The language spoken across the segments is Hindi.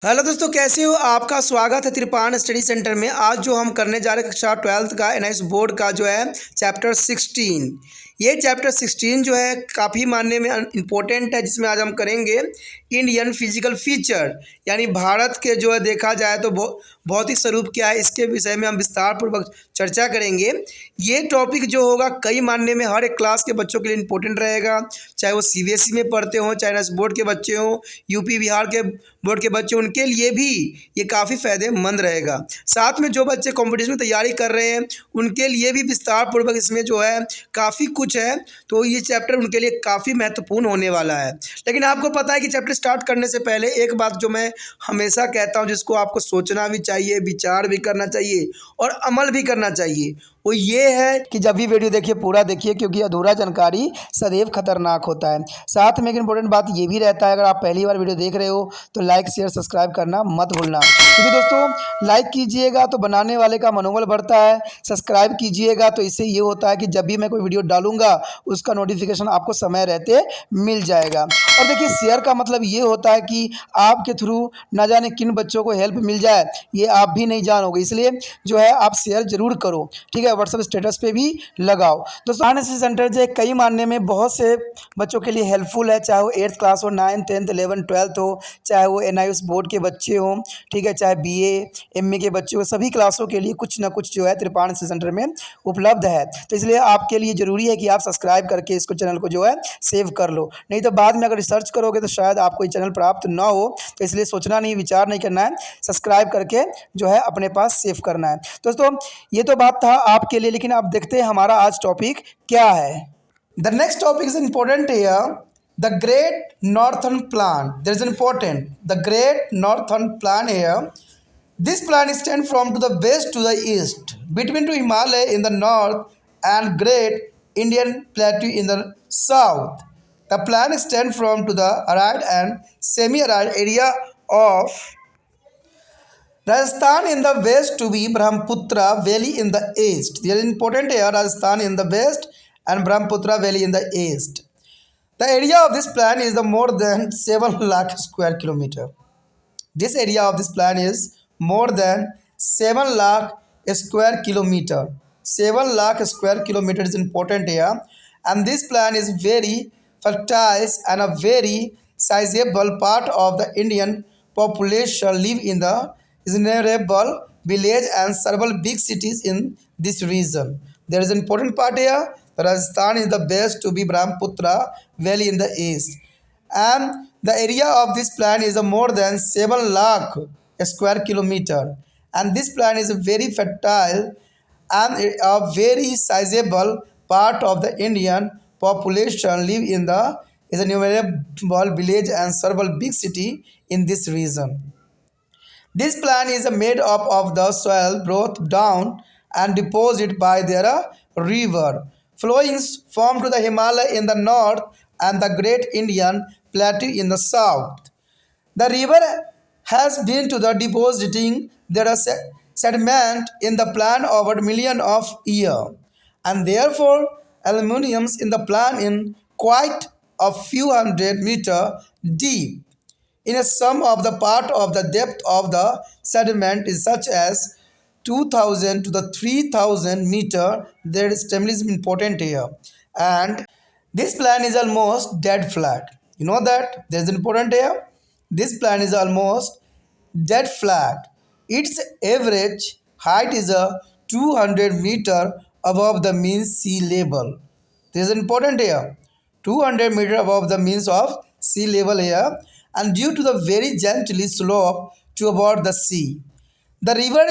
हेलो दोस्तों, कैसे हो? आपका स्वागत है त्रिपाण स्टडी सेंटर में। आज जो हम करने जा रहे हैं कक्षा 12th का एनआईएस बोर्ड का जो है चैप्टर 16। ये चैप्टर 16 जो है काफ़ी मानने में इम्पोर्टेंट है, जिसमें आज हम करेंगे इंडियन फिजिकल फीचर, यानी भारत के जो है देखा जाए तो भौतिक स्वरूप क्या है, इसके विषय में हम विस्तार पूर्वक चर्चा करेंगे। ये टॉपिक जो होगा कई मानने में हर एक क्लास के बच्चों के लिए इम्पोर्टेंट रहेगा, चाहे वो सीबीएसई में पढ़ते हों, चाहे एनआईएस बोर्ड के बच्चे हों, यूपी बिहार के बोर्ड के बच्चे, उनके लिए भी ये काफ़ी फ़ायदेमंद रहेगा। साथ में जो बच्चे कंपटीशन की तैयारी कर रहे हैं उनके लिए भी विस्तार पूर्वक इसमें जो है काफ़ी कुछ है, तो ये चैप्टर उनके लिए काफ़ी महत्वपूर्ण होने वाला है। लेकिन आपको पता है कि चैप्टर स्टार्ट करने से पहले एक बात जो मैं हमेशा कहता हूँ, जिसको आपको सोचना भी चाहिए, विचार भी करना चाहिए और अमल भी करना चाहिए, वो ये है कि जब भी वीडियो देखिए पूरा देखिए, क्योंकि अधूरा जानकारी सदैव खतरनाक होता है। साथ में एक इम्पोर्टेंट बात ये भी रहता है, अगर आप पहली बार वीडियो देख रहे हो तो लाइक शेयर सब्सक्राइब करना मत भूलना, क्योंकि दोस्तों लाइक कीजिएगा तो बनाने वाले का मनोबल बढ़ता है, सब्सक्राइब कीजिएगा तो इससे ये होता है कि जब भी मैं कोई वीडियो डालूंगा उसका नोटिफिकेशन आपको समय रहते मिल जाएगा। और देखिए शेयर का मतलब ये होता है कि आपके थ्रू ना जाने किन बच्चों को हेल्प मिल जाए, ये आप भी नहीं जानोगे, इसलिए जो है आप शेयर जरूर करो, ठीक है। व्हाट्सएप स्टेटस पे भी लगाओ। दोस्तों एनआईएस सेंटर जो है कई मानने में बहुत से बच्चों के लिए हेल्पफुल है, चाहे वो 8th क्लास हो, 9th 10th 11th 12th हो, चाहे वो एनआईएस बोर्ड के बच्चे हों, ठीक है, चाहे बीए एमए के बच्चे हो, सभी क्लासों के लिए कुछ ना कुछ जो है त्रिपाण सेंटर में उपलब्ध है। तो इसलिए आपके लिए ज़रूरी है कि आप सब्सक्राइब करके इसको चैनल को जो है सेव कर लो, नहीं तो बाद में अगर रिसर्च करोगे तो शायद आपको ये चैनल प्राप्त ना हो। तो इसलिए सोचना नहीं, विचार नहीं करना है, सब्सक्राइब करके जो है अपने पास सेव करना है। दोस्तों ये तो बात था आपके लिए, लेकिन आप देखते हैं हमारा आज टॉपिक क्या है। The next topic is important here, the great northern plan. There is important the great northern plan here. This plan extends from to the west to the east, between to Himalaya in the north and Great Indian Plateau in the south. The plan extends from to the arid and semi-arid area of Rajasthan in the west to be Brahmaputra Valley in the east. They are important here, Rajasthan in the west and Brahmaputra Valley in the east. The area of this plan is the more than 7 lakh square kilometer. This area of this plan is more than 7 lakh square kilometer. 7 lakh square kilometer is important here, and this plan is very fertile and a very sizable part of the Indian population live in the innumerable village and several big cities in this region. There is an important part here. Rajasthan is the best to be Brahmaputra Valley in the east, and the area of this plan is a more than 7 lakh square kilometer, and this plan is a very fertile and a very sizable part of the Indian population live in the is a numerable village and several big city in this region. This plan is made up of the soil brought down and deposited by their river flowing from to the Himalaya in the north and the Great Indian Plateau in the south. The river has been to the depositing their sediment in the plan over million of years, and therefore aluminiums in the plan in quite a few hundred meter deep. In a sum of the part of the depth of the sediment is such as 2000 to the 3000 meter. There is stability important here, and this plan is almost dead flat. You know that there is important here. This plan is almost dead flat. Its average height is a 200 meter above the mean sea level. This is important here. 200 meter above the means of sea level here, and due to the very gently slope to about the sea. The river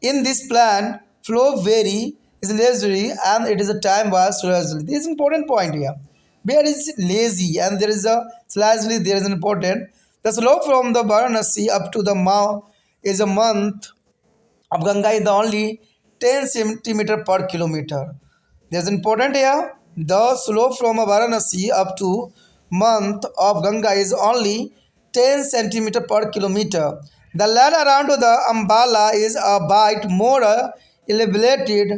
in this plan flow very is lazy and it is a time was slowly. This is important point here. Where is lazy and there is a slightly there is an important. The slope from the Varanasi up to the Mao is a month of Ganga is the only 10 centimeter per kilometer. This is important here. The slope from Varanasi up to month of Ganga is only 10 centimeter per kilometer. The land around the Ambala is a bit more elevated,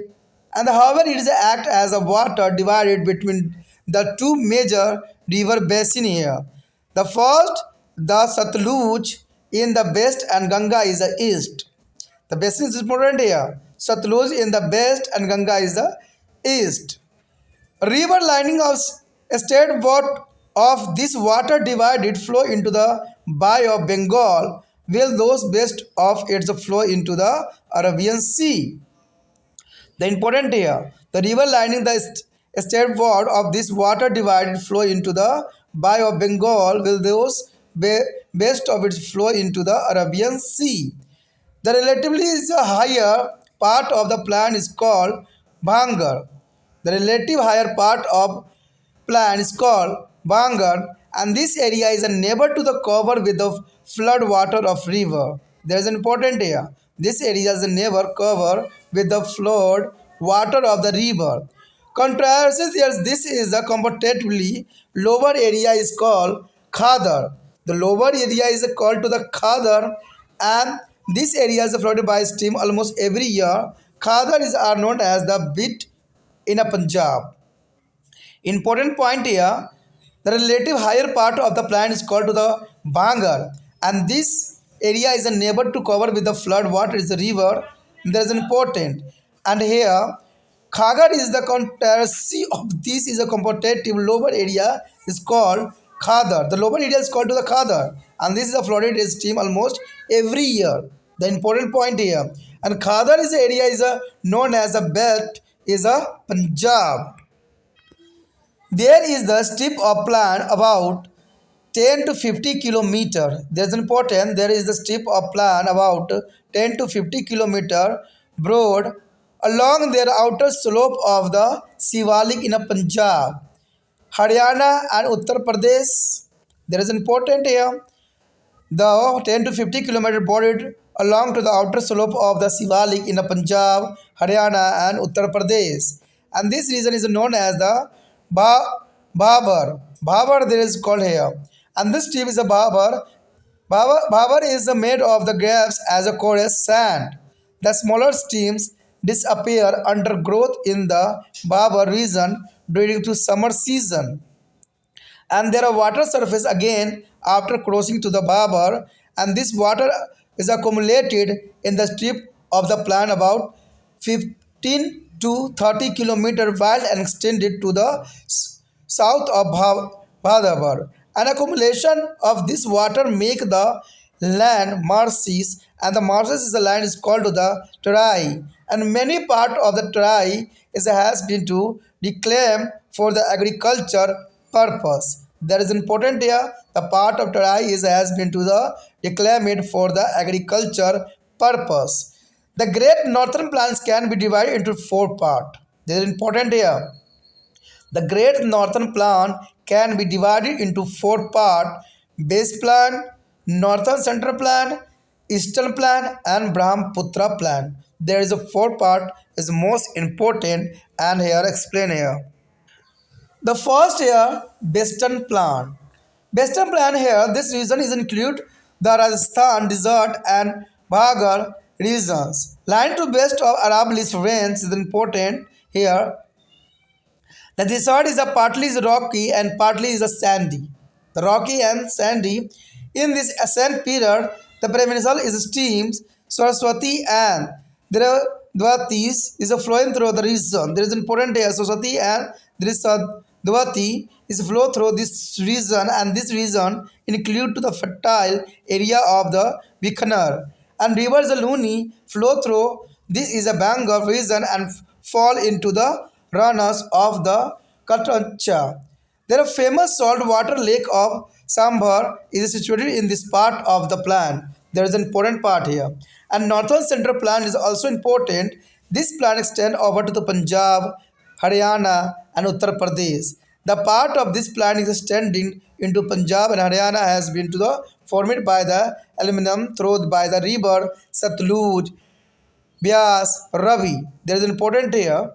and however it is act as a water divided between the two major river basin here. The first, the Satluj, in the west and Ganga is the east. The basin is important here. Satluj in the west and Ganga is the east. River lining of state what of this water divided flow into the Bay of Bengal, while those west of its flow into the Arabian Sea. The important here, the river lining the starboard of this water divided flow into the Bay of Bengal, will those west of its flow into the Arabian Sea. The relatively is a higher part of the plan is called Bhangar. The relative higher part of plan is called Bhangar, and this area is a neighbor to the cover with the flood water of river. There is an important here. This area is a neighbor cover with the flood water of the river. Contrasted here, this is a comparatively lower area is called Khadar. The lower area is called to the Khadar, and this area is flooded by stream almost every year. Khadar is are known as the bit in a Punjab. Important point here, the relative higher part of the plant is called to the Bhangar, and this area is a neighbor to cover with the flood water is the river. There is important, and here Khagar is the contrary of this is a comparative lower area is called Khadar. The lower area is called to the Khadar, and this is a flooded stream almost every year. The important point here, and Khadar is the area is a known as a belt is a Punjab. There is the strip of land about 10 to 50 kilometer. There is important. There is the strip of land about 10 to 50 kilometer broad along their outer slope of the Sivalik in a Punjab, Haryana and Uttar Pradesh. There is important here. The 10 to 50 kilometer bordered along to the outer slope of the Sivalik in the Punjab, Haryana and Uttar Pradesh. And this region is known as the Bhabar. Bhabar there is called here. And this stream is a Bhabar. Bhabar is made of the grapes as a coarse sand. The smaller streams disappear under growth in the Bhabar region during the summer season, and there are water surface again after crossing to the Bhabar, and this water is accumulated in the strip of the plan about 15 to 30 kilometer wide and extended to the south of Bhadabar. An accumulation of this water make the land marshes, and the marshes is the land is called to the Terai, and many part of the Terai is has been to reclaimed for the agriculture purpose. That is important here. The part of Terai is has been to the reclaimed for the agriculture purpose. The great northern plains can be divided into four parts. This is important here. The great northern plan can be divided into four parts: base plan, northern central plan, eastern plan, and Brahmaputra plan. There is a four part is most important, and here explain here. The first here, western plan. Western plan here, this region is include the Rajasthan desert and Bhagar regions. Line to west of Aravallis range is important here. The desert is a partly is rocky and partly is a sandy. The rocky and sandy. In this ascent period, the peninsula is streams Saraswati and Dvatis is a flowing through the region. There is important here Saraswati and there is Dvati is flow through this region, and this region include to the fertile area of the Bikaner, and rivers Luni flow through. This is a Bengal region and fall into the runners of the Katancha. There famous saltwater lake of Sambar is situated in this part of the plan. There is an important part here. And northern central plan is also important. This plan extends over to the Punjab, Haryana and Uttar Pradesh. The part of this plan is extending into Punjab and Haryana has been to the formed by the aluminum through by the river Satluj, Vyas, Ravi. There is an important here.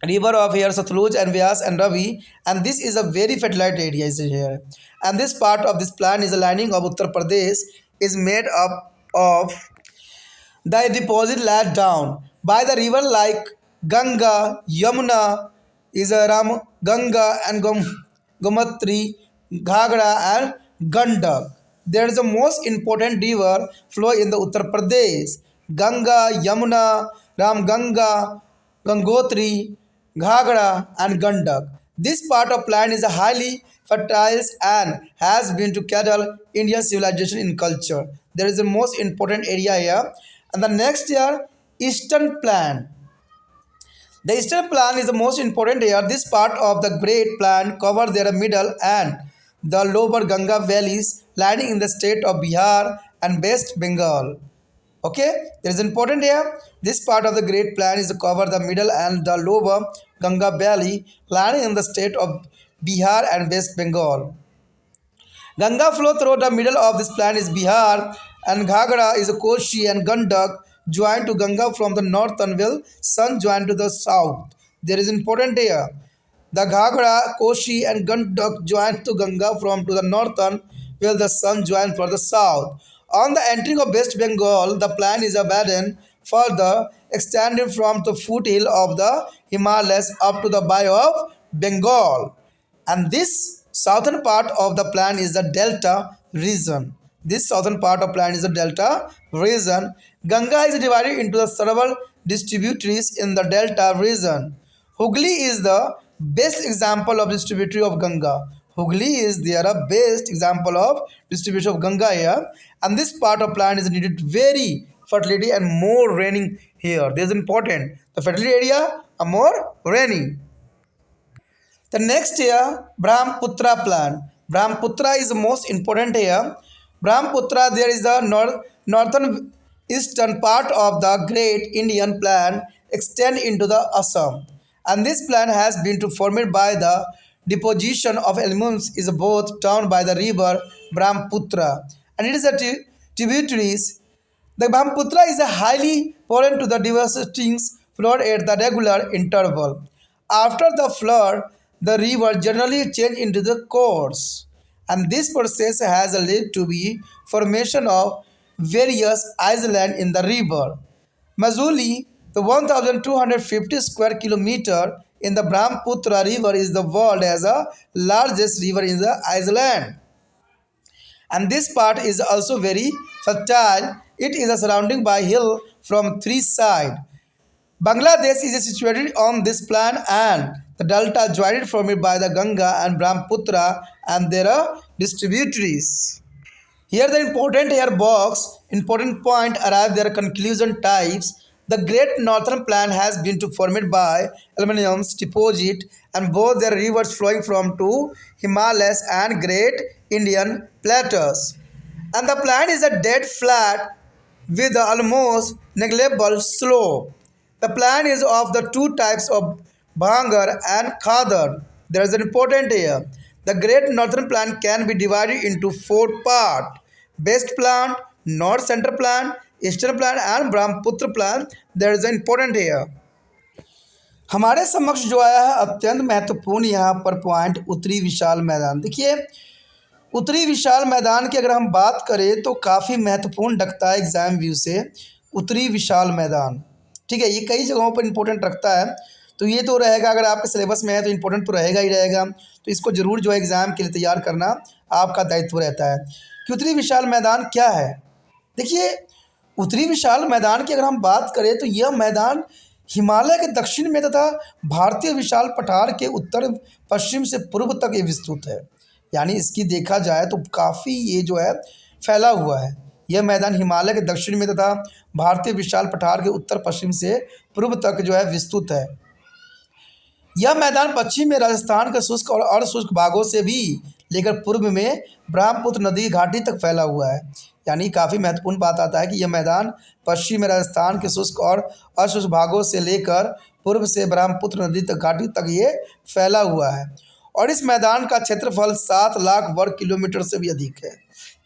River of here Satluj and Vyas and Ravi, and this is a very fertile area is here, and this part of this plan is a lining of Uttar Pradesh is made up of the deposit laid down by the river like Ganga, Yamuna, is a Ram, Ganga and Gomatri, Ghagra and Gandak. there is the most important river flow in the Uttar Pradesh: Ganga, Yamuna, Ramganga, Gangotri, Ghagra, and Gandak. This part of land is highly fertile and has been to cattle Indian civilization in culture. There is the most important area here. And the next year, Eastern Plain. The eastern plain is the most important here. This part of the Great Plain covers the middle and the lower Ganga valleys, lying in the state of Bihar and West Bengal. Okay, there is important here. This part of the Great Plain is to cover the middle and the lower Ganga valley, lying in the state of Bihar and West Bengal. Ganga flow through the middle of this plain is Bihar, and Ghagra is Koshi and Gandak joined to Ganga from the north and will Sun joined to the south. There is important here. The Ghagra, Koshi and Gandak joined to Ganga from to the northern while the Sun joined for the south. On the entering of West Bengal, the plain is abandoned further extending from the foothill of the Himalayas up to the Bay of Bengal. And this southern part of the plain is the delta region. This southern part of plain is the delta region. Ganga is divided into the several distributaries in the delta region. Hooghly is the best example of distributary of Ganga. Hooghly is there a best example of distribution of Ganga here, and this part of plain is needed very fertility and more raining here. This is important. The fertility area are more rainy. The next here, Brahmaputra plan. Brahmaputra is the most important here. Brahmaputra, there is the northern eastern part of the Great Indian Plan extend into the Assam. And this plan has been to formed by the deposition of elements is both down by the river Brahmaputra. And it is a tributaries. The Brahmaputra is a highly important to the diverse streams flood at the regular interval. After the flood, the river generally change into the course, and this process has led to the formation of various islands in the river. Majuli, the 1,250 square kilometer in the Brahmaputra river is the world as a largest river in the Iceland, and this part is also very fertile. It is surrounded by hill from three sides. Bangladesh is situated on this plan and the delta joined from it by the Ganga and Brahmaputra and there are distributaries. Here the important here box, important point arrive their conclusion types. The Great Northern Plain has been to formed by aluminum deposit and both their rivers flowing from two Himalayas and Great Indian plateaus. And the plain is a dead flat with the almost negligible slope. The plain is of the two types of Bhangar and Khadar. There is an important here. The Great Northern Plain can be divided into four parts: West Plain, North Central Plain, Eastern Plain and Brahmaputra Plain. There is an important here. हमारे समक्ष जो आया है अत्यंत महत्वपूर्ण यहाँ पर पॉइंट उत्तरी विशाल मैदान। देखिए उत्तरी विशाल मैदान की अगर हम बात करें तो काफ़ी महत्वपूर्ण रखता है एग्जाम व्यू से उत्तरी विशाल मैदान। ठीक है, ये कई जगहों पर इंपॉर्टेंट रखता है, तो ये तो रहेगा, अगर आपके सिलेबस में है तो इंपॉर्टेंट तो रहेगा ही रहेगा, तो इसको ज़रूर जो है एग्ज़ाम के लिए तैयार करना आपका दायित्व रहता है कि उत्तरी विशाल मैदान क्या है। देखिए उत्तरी विशाल मैदान की अगर हम बात करें तो यह मैदान हिमालय के दक्षिण में तथा भारतीय विशाल पठार के उत्तर पश्चिम से पूर्व तक ये विस्तृत है। यानी इसकी देखा जाए तो काफ़ी ये जो है फैला हुआ है। यह मैदान हिमालय के दक्षिण में तथा भारतीय विशाल पठार के उत्तर पश्चिम से पूर्व तक जो है विस्तृत है। यह मैदान पश्चिम में राजस्थान के शुष्क और अर्धशुष्क भागों से भी लेकर पूर्व में ब्रह्मपुत्र नदी घाटी तक फैला हुआ है। यानी काफ़ी महत्वपूर्ण बात आता है कि यह मैदान पश्चिम में राजस्थान के शुष्क और अशुष्क भागों से लेकर पूर्व से ब्रह्मपुत्र नदी तक घाटी तक ये फैला हुआ है और इस मैदान का क्षेत्रफल 7 लाख वर्ग किलोमीटर से भी अधिक है।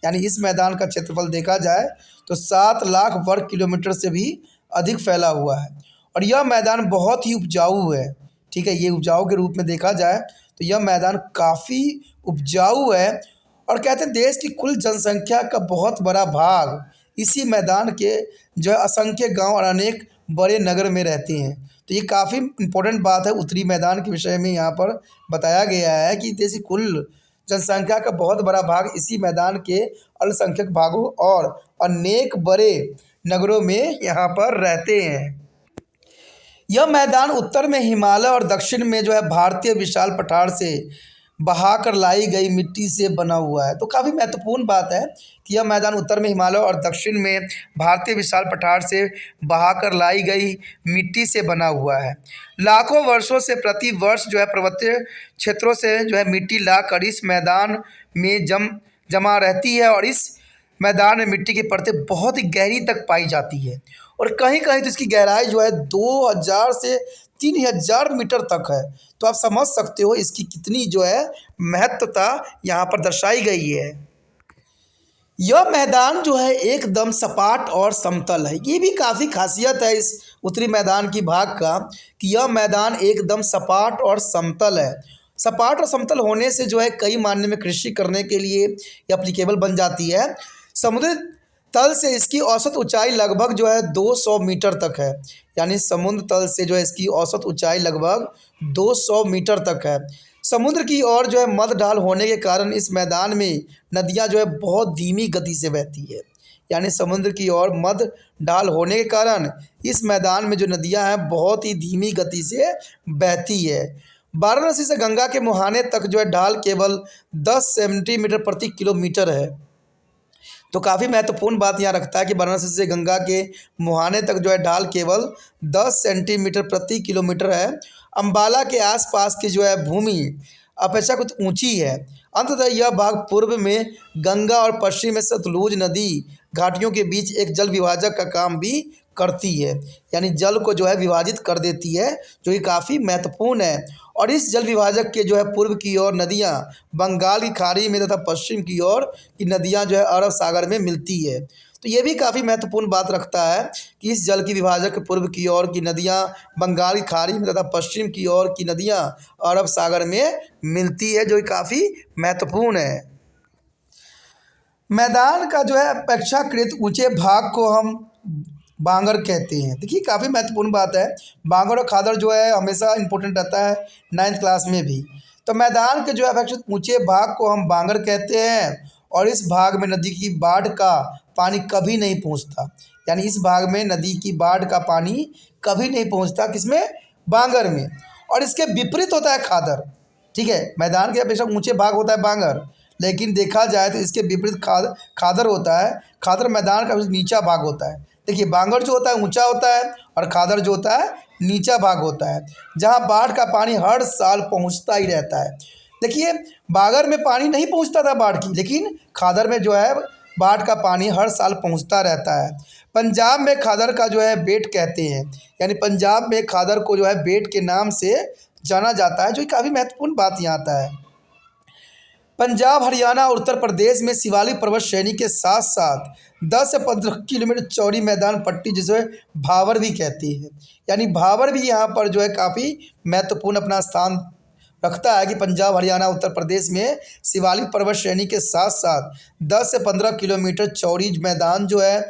यानी इस मैदान का क्षेत्रफल देखा जाए तो 7 लाख वर्ग किलोमीटर से भी अधिक फैला हुआ है और यह मैदान बहुत ही उपजाऊ है। ठीक है, ये उपजाऊ के रूप में देखा जाए तो यह मैदान काफ़ी उपजाऊ है और कहते हैं देश की कुल जनसंख्या का बहुत बड़ा भाग इसी मैदान के जो है असंख्य गांव और अनेक बड़े नगर में रहते हैं। तो ये काफ़ी इम्पोर्टेंट बात है उत्तरी मैदान के विषय में यहाँ पर बताया गया है कि देश की कुल जनसंख्या का बहुत बड़ा भाग इसी मैदान के अल्पसंख्यक भागों और अनेक बड़े नगरों में यहाँ पर रहते हैं। यह मैदान उत्तर में हिमालय और दक्षिण में जो है भारतीय विशाल पठार से बहाकर लाई गई मिट्टी से बना हुआ है। तो काफ़ी महत्वपूर्ण बात है कि यह मैदान उत्तर में हिमालय और दक्षिण में भारतीय विशाल पठार से बहाकर लाई गई मिट्टी से बना हुआ है। लाखों वर्षों से प्रति वर्ष जो है पर्वतीय क्षेत्रों से जो है मिट्टी लाकर इस मैदान में जमा रहती है और इस मैदान में मिट्टी की परतें बहुत ही गहरी तक पाई जाती है और कहीं कहीं तो इसकी गहराई जो है 2000 से 3000 मीटर तक है। तो आप समझ सकते हो इसकी कितनी जो है महत्वता यहाँ पर दर्शाई गई है। यह मैदान जो है एकदम सपाट और समतल है। ये भी काफ़ी खासियत है इस उत्तरी मैदान की भाग का कि यह मैदान एकदम सपाट और समतल है। सपाट और समतल होने से जो है कई मायने में कृषि करने के लिए ये एप्लीकेबल बन जाती है। समुद्र तल से इसकी औसत ऊंचाई लगभग जो है 200 मीटर तक है। यानी समुद्र तल से जो है इसकी औसत ऊंचाई लगभग 200 मीटर तक है। समुद्र की ओर जो है मध्य ढाल होने के कारण इस मैदान में नदियां जो है बहुत धीमी गति से बहती है। यानी समुद्र की ओर मध्य ढाल होने के कारण इस मैदान में जो नदियां हैं बहुत ही धीमी गति से बहती है। वाराणसी से गंगा के मुहाने तक जो है ढाल केवल 10 सेंटीमीटर प्रति किलोमीटर है। तो काफ़ी महत्वपूर्ण बात यहाँ रखता है कि वाराणसी से गंगा के मुहाने तक जो है ढाल केवल 10 सेंटीमीटर प्रति किलोमीटर है। अंबाला के आसपास की जो है भूमि अपेक्षाकृत ऊंची है। अंततः यह भाग पूर्व में गंगा और पश्चिम में सतलुज नदी घाटियों के बीच एक जल विभाजक का काम भी करती है। यानी जल को जो है विभाजित कर देती है, जो कि काफ़ी महत्वपूर्ण है। और इस जल विभाजक के जो है पूर्व की ओर नदियां बंगाल की खाड़ी में तथा पश्चिम की ओर की नदियां जो है अरब सागर में मिलती है। तो ये भी काफ़ी महत्वपूर्ण बात रखता है कि इस जल की विभाजक के पूर्व की ओर की नदियां बंगाल की खाड़ी में तथा पश्चिम की ओर की नदियां अरब सागर में मिलती है, जो कि काफ़ी महत्वपूर्ण है। मैदान का जो है अपेक्षाकृत ऊंचे भाग को हम बांगर कहते हैं। देखिए काफ़ी महत्वपूर्ण बात है। बांगर और खादर जो है हमेशा इंपॉर्टेंट रहता है 9th क्लास में भी। तो मैदान के जो है अपेक्षित ऊंचे भाग को हम बांगर कहते हैं और इस भाग में नदी की बाढ़ का पानी कभी नहीं पहुंचता। यानी इस भाग में नदी की बाढ़ का पानी कभी नहीं पहुंचता, किसमें? बांगर में। और इसके विपरीत होता है खादर। ठीक है, मैदान के अपेक्षा ऊंचे भाग होता है बांगर, लेकिन देखा जाए तो इसके विपरीत खादर होता है। खादर मैदान का नीचा भाग होता है। देखिए बांगर जो होता है ऊंचा होता है और खादर जो होता है नीचा भाग होता है, जहां बाढ़ का पानी हर साल पहुंचता ही रहता है। देखिए बांगर में पानी नहीं पहुंचता था बाढ़ की, लेकिन खादर में जो है बाढ़ का पानी हर साल पहुंचता रहता है। पंजाब में खादर का जो है बेट कहते हैं। यानी पंजाब में खादर को जो है बेट के नाम से जाना जाता है, जो काफ़ी महत्वपूर्ण बात यहाँ आता है। पंजाब, हरियाणा और उत्तर प्रदेश में शिवालिक पर्वत श्रेणी के साथ साथ 10 से 15 किलोमीटर चौड़ी मैदान पट्टी जिसे भावर भी कहते हैं। यानी भावर भी यहाँ पर जो है काफ़ी महत्वपूर्ण अपना स्थान रखता है कि पंजाब, हरियाणा, उत्तर प्रदेश में शिवालिक पर्वत श्रेणी के साथ साथ 10 से 15 किलोमीटर चौड़ी मैदान जो है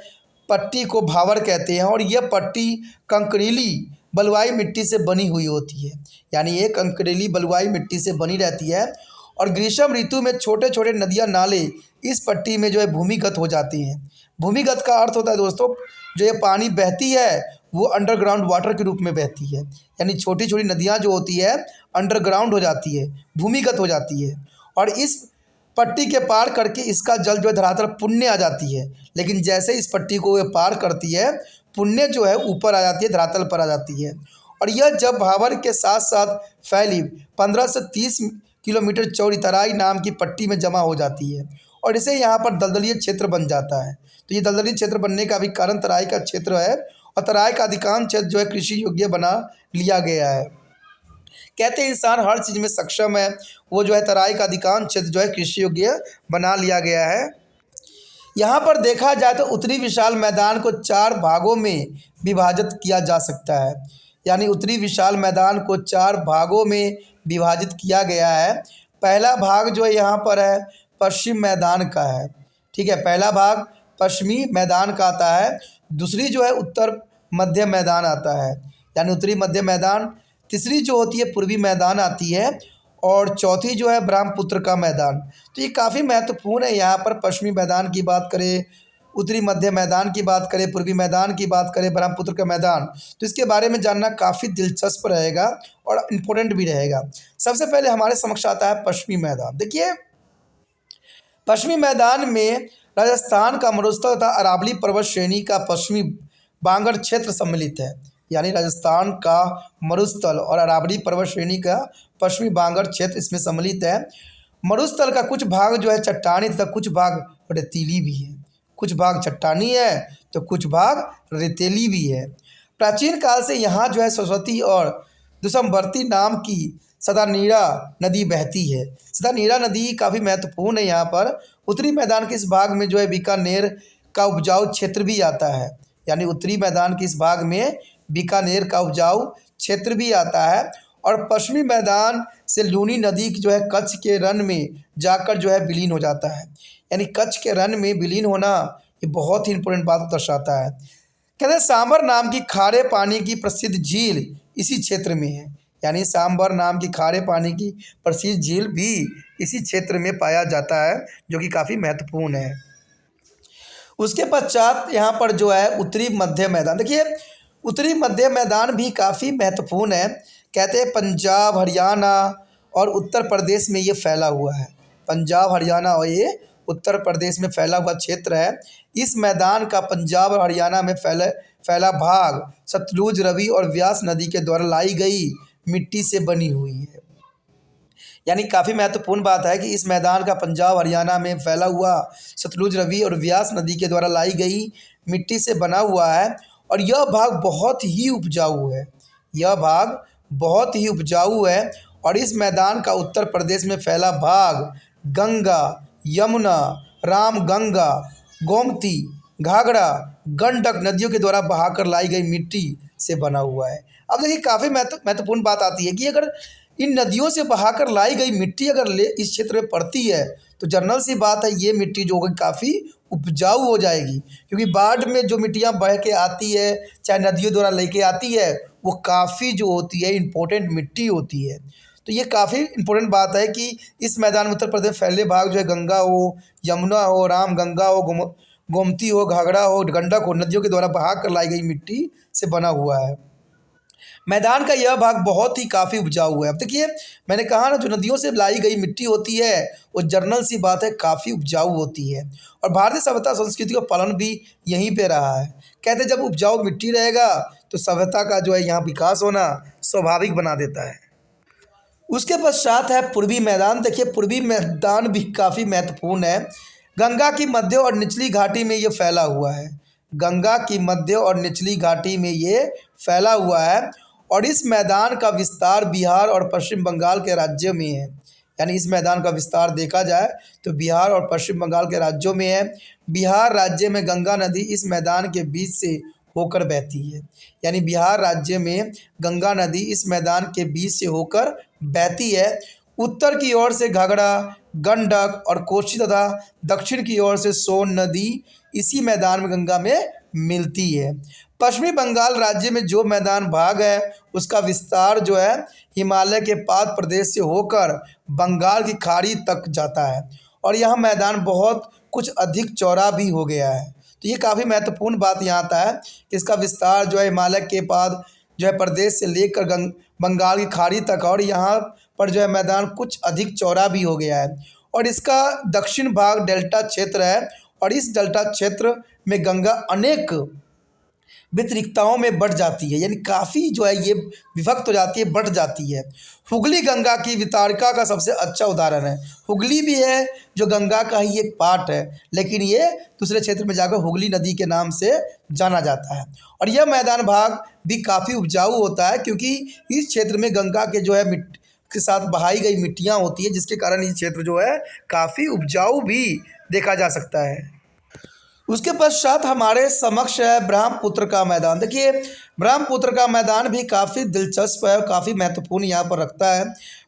पट्टी को भावर कहते हैं। और यह पट्टी कंकरीली बलुआई मिट्टी से बनी हुई होती है। यानी ये कंकरीली बलुआई मिट्टी से बनी रहती है और ग्रीष्म ऋतु में छोटे छोटे नदियाँ नाले इस पट्टी में जो है भूमिगत हो जाती हैं। भूमिगत का अर्थ होता है दोस्तों, जो ये पानी बहती है वो अंडरग्राउंड वाटर के रूप में बहती है। यानी छोटी छोटी नदियाँ जो होती है अंडरग्राउंड हो जाती है, भूमिगत हो जाती है और इस पट्टी के पार करके इसका जल जो है धरातल पुण्य आ जाती है। लेकिन जैसे इस पट्टी को ये पार करती है, पुण्य जो है ऊपर आ जाती है, धरातल पर आ जाती है। और यह जब भावर के साथ साथ फैली 15 से 30 किलोमीटर चौड़ी तराई नाम की पट्टी में जमा हो जाती है और इसे यहाँ पर दलदलीय क्षेत्र बन जाता है। तो ये दलदली क्षेत्र बनने का भी कारण तराई का क्षेत्र है और तराई का अधिकांश क्षेत्र जो है कृषि योग्य बना लिया गया है। कहते हैं इंसान हर चीज़ में सक्षम है, वो जो है तराई का अधिकांश क्षेत्र जो है कृषि योग्य बना लिया गया है। यहाँ पर देखा जाए तो उत्तरी विशाल मैदान को 4 भागों में विभाजित किया जा सकता है। यानी उत्तरी विशाल मैदान को 4 भागों में विभाजित किया गया है। पहला भाग जो है यहाँ पर है पश्चिम मैदान का है। ठीक है, पहला भाग पश्चिमी मैदान का आता है। दूसरी जो है उत्तर मध्य मैदान आता है, यानी उत्तरी मध्य मैदान। तीसरी जो होती है पूर्वी मैदान आती है और चौथी जो है ब्रह्मपुत्र का मैदान। तो ये काफ़ी महत्वपूर्ण है। यहाँ पर पश्चिमी मैदान की बात करें, उत्तरी मध्य मैदान की बात करें, पूर्वी मैदान की बात करें, ब्रह्मपुत्र का मैदान, तो इसके बारे में जानना काफ़ी दिलचस्प रहेगा और इम्पोर्टेंट भी रहेगा। सबसे पहले हमारे समक्ष आता है पश्चिमी मैदान। देखिए, पश्चिमी मैदान में राजस्थान का मरुस्थल तथा अरावली पर्वत श्रेणी का पश्चिमी बांगर क्षेत्र सम्मिलित है। यानी राजस्थान का मरुस्थल और अरावली पर्वत श्रेणी का पश्चिमी बांगर क्षेत्र इसमें सम्मिलित है। मरुस्थल का कुछ भाग जो है चट्टानी तथा कुछ भाग रेतीली भी है। कुछ भाग चट्टानी है तो कुछ भाग रेतीली भी है। प्राचीन काल से यहाँ जो है सरस्वती और दुष्मवर्ती नाम की सदानीरा नदी बहती है। सदानीरा नदी काफ़ी महत्वपूर्ण है यहाँ पर। उत्तरी मैदान के इस भाग में जो है बीकानेर का उपजाऊ क्षेत्र भी आता है। यानी उत्तरी मैदान के इस भाग में बीकानेर का उपजाऊ क्षेत्र भी आता है। और पश्चिमी मैदान से लूनी नदी जो है कच्छ के रन में जाकर जो है विलीन हो जाता है। यानी कच्छ के रन में विलीन होना ये बहुत ही इंपॉर्टेंट बात दर्शाता है। कहते हैं सांबर नाम की खारे पानी की प्रसिद्ध झील इसी क्षेत्र में है। यानी सांबर नाम की खारे पानी की प्रसिद्ध झील भी इसी क्षेत्र में पाया जाता है, जो कि काफ़ी महत्वपूर्ण है। उसके पश्चात यहाँ पर जो है उत्तरी मध्य मैदान। देखिए, उत्तरी मध्य मैदान भी काफ़ी महत्वपूर्ण है। कहते हैं पंजाब, हरियाणा और उत्तर प्रदेश में ये फैला हुआ है। पंजाब, हरियाणा और ये उत्तर प्रदेश में फैला हुआ क्षेत्र है। इस मैदान का पंजाब और हरियाणा में फैला भाग सतलुज, रवि और व्यास नदी के द्वारा लाई गई मिट्टी से बनी हुई है। यानी काफ़ी महत्वपूर्ण बात है कि इस मैदान का पंजाब हरियाणा में फैला हुआ सतलुज, रवि और व्यास नदी के द्वारा लाई गई मिट्टी से बना हुआ है। और यह भाग बहुत ही उपजाऊ है। यह भाग बहुत ही उपजाऊ है। और इस मैदान का उत्तर प्रदेश में फैला भाग गंगा, यमुना, रामगंगा, गोमती, घाघरा, गंडक नदियों के द्वारा बहाकर लाई गई मिट्टी से बना हुआ है। अब देखिए, काफ़ी महत्वपूर्ण बात आती है कि अगर इन नदियों से बहाकर लाई गई मिट्टी अगर इस क्षेत्र में पड़ती है तो जनरल सी बात है ये मिट्टी जो होगी काफ़ी उपजाऊ हो जाएगी। क्योंकि बाढ़ में जो मिट्टियाँ बह के आती है, चाहे नदियों द्वारा लेके आती है, वो काफ़ी जो होती है इम्पोर्टेंट मिट्टी होती है। तो ये काफ़ी इम्पोर्टेंट बात है कि इस मैदान में उत्तर प्रदेश फैले भाग जो है गंगा हो, यमुना हो, रामगंगा हो, गोमती हो, घाघरा हो, गंडक हो, नदियों के द्वारा बहा कर लाई गई मिट्टी से बना हुआ है। मैदान का यह भाग बहुत ही काफ़ी उपजाऊ है। अब देखिए, मैंने कहा ना, जो नदियों से लाई गई मिट्टी होती है वो जनरल सी बात है काफ़ी उपजाऊ होती है। और भारतीय सभ्यता संस्कृति का पालन भी यहीं पे रहा है। कहते हैं जब उपजाऊ मिट्टी रहेगा तो सभ्यता का जो है यहाँ विकास होना स्वाभाविक बना देता है। उसके पश्चात है पूर्वी मैदान। देखिए, पूर्वी मैदान भी काफ़ी महत्वपूर्ण है। गंगा की मध्य और निचली घाटी में ये फैला हुआ है। गंगा की मध्य और निचली घाटी में ये फैला हुआ है। और इस मैदान का विस्तार बिहार और पश्चिम बंगाल के राज्यों में है। यानी इस मैदान का विस्तार देखा जाए तो बिहार और पश्चिम बंगाल के राज्यों में है। बिहार राज्य में गंगा नदी इस मैदान के बीच से होकर बहती है। यानी बिहार राज्य में गंगा नदी इस मैदान के बीच से होकर बहती है। उत्तर की ओर से घाघरा, गंडक और कोसी तथा दक्षिण की ओर से सोन नदी इसी मैदान में गंगा में मिलती है। पश्चिमी बंगाल राज्य में जो मैदान भाग है उसका विस्तार जो है हिमालय के पाद प्रदेश से होकर बंगाल की खाड़ी तक जाता है। और यह मैदान बहुत कुछ अधिक चौड़ा भी हो गया है। तो ये काफ़ी महत्वपूर्ण बात यहाँ आता है कि इसका विस्तार जो है हिमालय के पाद जो है प्रदेश से लेकर बंगाल की खाड़ी तक, और यहाँ पर जो है मैदान कुछ अधिक चौड़ा भी हो गया है। और इसका दक्षिण भाग डेल्टा क्षेत्र है। और इस डेल्टा क्षेत्र में गंगा अनेक वितरिकताओं में बढ़ जाती है। यानी काफ़ी जो है ये विभक्त हो जाती है, बढ़ जाती है। हुगली गंगा की वितारिका का सबसे अच्छा उदाहरण है। हुगली भी है जो गंगा का ही एक पार्ट है, लेकिन ये दूसरे क्षेत्र में जाकर हुगली नदी के नाम से जाना जाता है। और यह मैदान भाग भी काफ़ी उपजाऊ होता है क्योंकि इस क्षेत्र में गंगा के जो है मिट्टी के साथ बहाई गई मिट्टियाँ होती है, जिसके कारण ये क्षेत्र जो है काफ़ी उपजाऊ भी देखा जा सकता है। उसके पश्चात हमारे समक्ष है ब्रह्मपुत्र का मैदान। देखिए, ब्रह्मपुत्र का मैदान भी काफ़ी दिलचस्प है और काफ़ी महत्वपूर्ण यहाँ पर रखता है।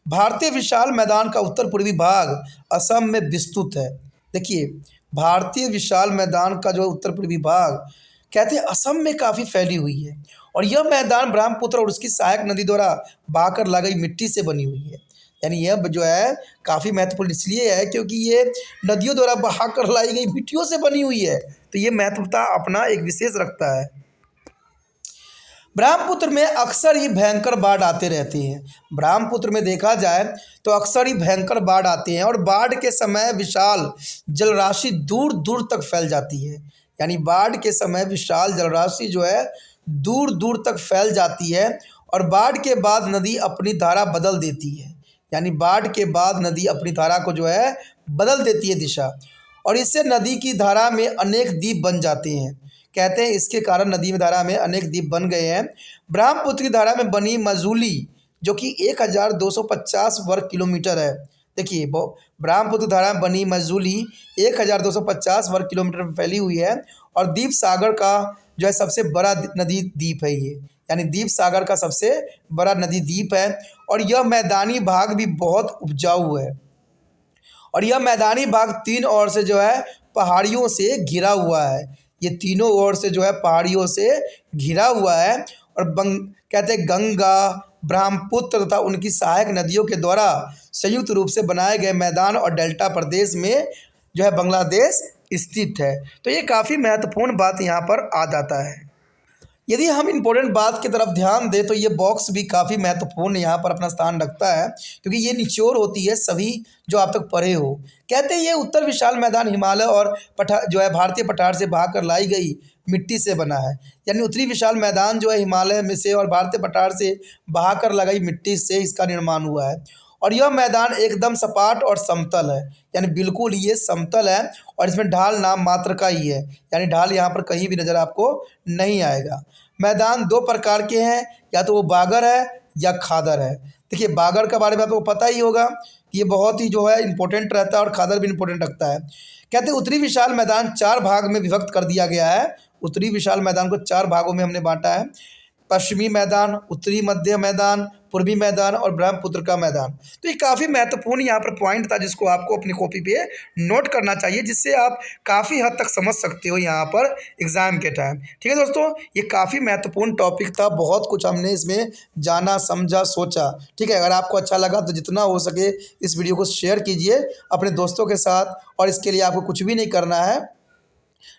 भारतीय विशाल मैदान का उत्तर पूर्वी भाग असम में विस्तृत है। देखिए, भारतीय विशाल मैदान का जो उत्तर पूर्वी भाग कहते हैं असम में काफ़ी फैली हुई है। और यह मैदान ब्रह्मपुत्र और उसकी सहायक नदी द्वारा बहाकर लाई गई मिट्टी से बनी हुई है। यानी यह जो है काफ़ी महत्वपूर्ण इसलिए है क्योंकि ये नदियों द्वारा बहा कर लाई गई मिट्टियों से बनी हुई है, तो ये महत्वता अपना एक विशेष रखता है। ब्रह्मपुत्र में अक्सर ही भयंकर बाढ़ आते रहते हैं। ब्रह्मपुत्र में देखा जाए तो अक्सर ही भयंकर बाढ़ आते हैं और बाढ़ के समय विशाल जलराशि दूर दूर तक फैल जाती है। यानी बाढ़ के समय विशाल जलराशि जो है दूर दूर तक फैल जाती है और बाढ़ के बाद नदी अपनी धारा बदल देती है। यानी बाढ़ के बाद नदी अपनी धारा को जो है बदल देती है दिशा, और इससे नदी की धारा में अनेक द्वीप बन जाते हैं। कहते हैं इसके कारण नदी में धारा में अनेक द्वीप बन गए हैं। ब्रह्मपुत्र की धारा में बनी मजूली जो कि 1250 वर्ग किलोमीटर है। देखिए ब्रह्मपुत्र धारा में बनी मजूली 1250 वर्ग किलोमीटर में फैली हुई है और दीप सागर का जो है सबसे बड़ा नदी द्वीप है ये, यानी दीप सागर का सबसे बड़ा नदी द्वीप है। और यह मैदानी भाग भी बहुत उपजाऊ है और यह मैदानी भाग तीन ओर से जो है पहाड़ियों से घिरा हुआ है। ये तीनों ओर से जो है पहाड़ियों से घिरा हुआ है और कहते हैं गंगा, ब्रह्मपुत्र तथा उनकी सहायक नदियों के द्वारा संयुक्त रूप से बनाए गए मैदान और डेल्टा प्रदेश में जो है बांग्लादेश स्थित है। तो ये काफ़ी महत्वपूर्ण बात यहाँ पर आ जाता है। यदि हम इम्पोर्टेंट बात की तरफ ध्यान दें तो ये बॉक्स भी काफ़ी महत्वपूर्ण यहाँ पर अपना स्थान रखता है क्योंकि ये निचोड़ होती है सभी जो आप तक पढ़े हो। कहते हैं ये उत्तर विशाल मैदान हिमालय और जो है भारतीय पठार से बहा कर लाई गई मिट्टी से बना है। यानी उत्तरी विशाल मैदान जो है हिमालय में से और भारतीय पठार से बहा कर लगाई मिट्टी से इसका निर्माण हुआ है और यह मैदान एकदम सपाट और समतल है। यानी बिल्कुल ये समतल है और इसमें ढाल नाम मात्र का ही है, यानी ढाल यहाँ पर कहीं भी नज़र आपको नहीं आएगा। मैदान दो प्रकार के हैं, या तो वो बागर है या खादर है। देखिए बागर के बारे में आपको पता ही होगा, ये बहुत ही जो है इम्पोर्टेंट रहता है और खादर भी इम्पोर्टेंट रखता है। कहते हैं उत्तरी विशाल मैदान 4 भाग में विभक्त कर दिया गया है। उत्तरी विशाल मैदान को 4 भागों में हमने बांटा है, पश्चिमी मैदान, उत्तरी मध्य मैदान, पूर्वी मैदान और ब्रह्मपुत्र का मैदान। तो ये काफ़ी महत्वपूर्ण यहाँ पर पॉइंट था जिसको आपको अपनी कॉपी पे नोट करना चाहिए, जिससे आप काफ़ी हद तक समझ सकते हो यहाँ पर एग्ज़ाम के टाइम। ठीक है दोस्तों, ये काफ़ी महत्वपूर्ण टॉपिक था, बहुत कुछ हमने इसमें जाना, समझा, सोचा। ठीक है, अगर आपको अच्छा लगा तो जितना हो सके इस वीडियो को शेयर कीजिए अपने दोस्तों के साथ, और इसके लिए आपको कुछ भी नहीं करना है,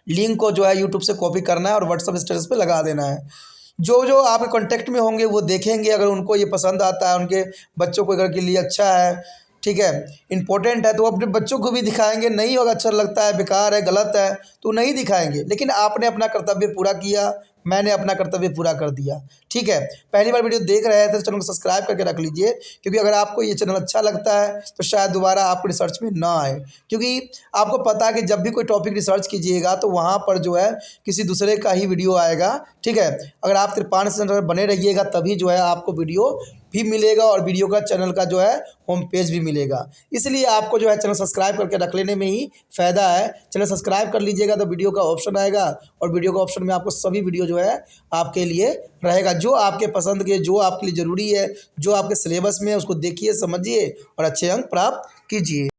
लिंक को जो है यूट्यूब से कॉपी करना है और व्हाट्सअप स्टेटस पे लगा देना है। जो आपके कांटेक्ट में होंगे वो देखेंगे, अगर उनको ये पसंद आता है, उनके बच्चों को अगर के लिए अच्छा है, ठीक है, इम्पोर्टेंट है, तो अपने बच्चों को भी दिखाएंगे। नहीं होगा, अच्छा लगता है, बेकार है, गलत है तो नहीं दिखाएंगे। लेकिन आपने अपना कर्तव्य पूरा किया, मैंने अपना कर्तव्य पूरा कर दिया। ठीक है, पहली बार वीडियो देख रहे हैं तो चैनल को सब्सक्राइब करके रख लीजिए, क्योंकि अगर आपको ये चैनल अच्छा लगता है तो शायद दोबारा आपको रिसर्च में ना आए, क्योंकि आपको पता है कि जब भी कोई टॉपिक रिसर्च कीजिएगा तो वहाँ पर जो है किसी दूसरे का ही वीडियो आएगा। ठीक है, अगर आप कृपाण से बने रहिएगा तभी जो है आपको वीडियो भी मिलेगा और वीडियो का चैनल का जो है होम पेज भी मिलेगा। इसलिए आपको जो है चैनल सब्सक्राइब करके रख लेने में ही फ़ायदा है। चैनल सब्सक्राइब कर लीजिएगा तो वीडियो का ऑप्शन आएगा और वीडियो का ऑप्शन में आपको सभी वीडियो जो है आपके लिए रहेगा, जो आपके पसंद के, जो आपके लिए ज़रूरी है, जो आपके सिलेबस में है, उसको देखिए, समझिए और अच्छे अंक प्राप्त कीजिए।